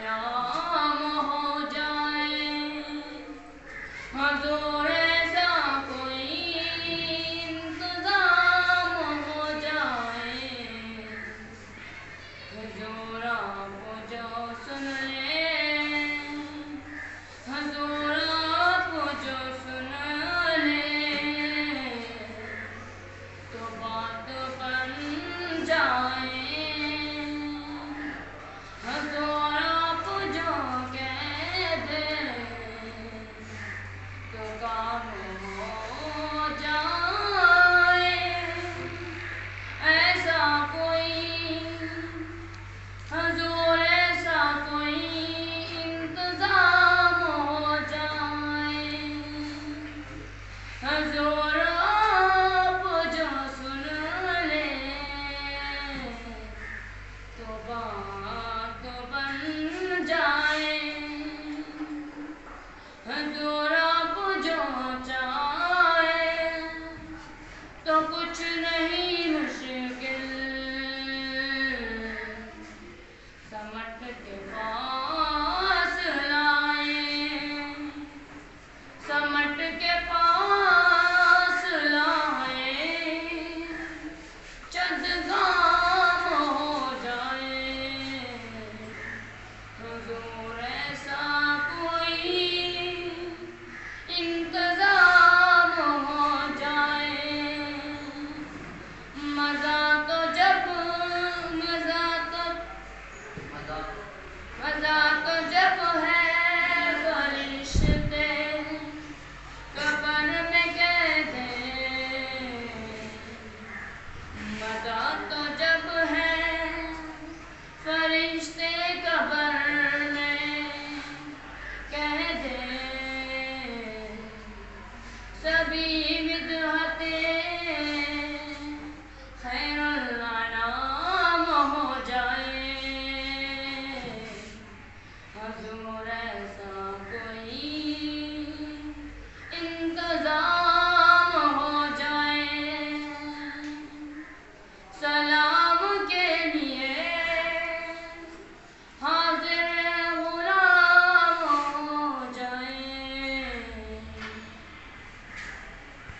قیام ہو جائے، حضور ایسا کوئی انتظام ہو جائے، حضور آپ جو سن لیں، حضور آپ جو سن لیں تو بات بن جائے، حضور آپ جو کہہ دیں تو کام ہو جائے، ایسا کوئی حضور ایسا کوئی انتظام ہو جائے، حضور آپ جو سن لیں تو بات بن جائے، حضور آپ جو چاہیں تو کچھ نہیں مشکل، سمٹ کے پاس لائیں، سمٹ کے پاس لائیں، چند گام ہو جائے، حضور ایسا کوئی انتظام ہو جائے، مزہ تو جب مزہ تو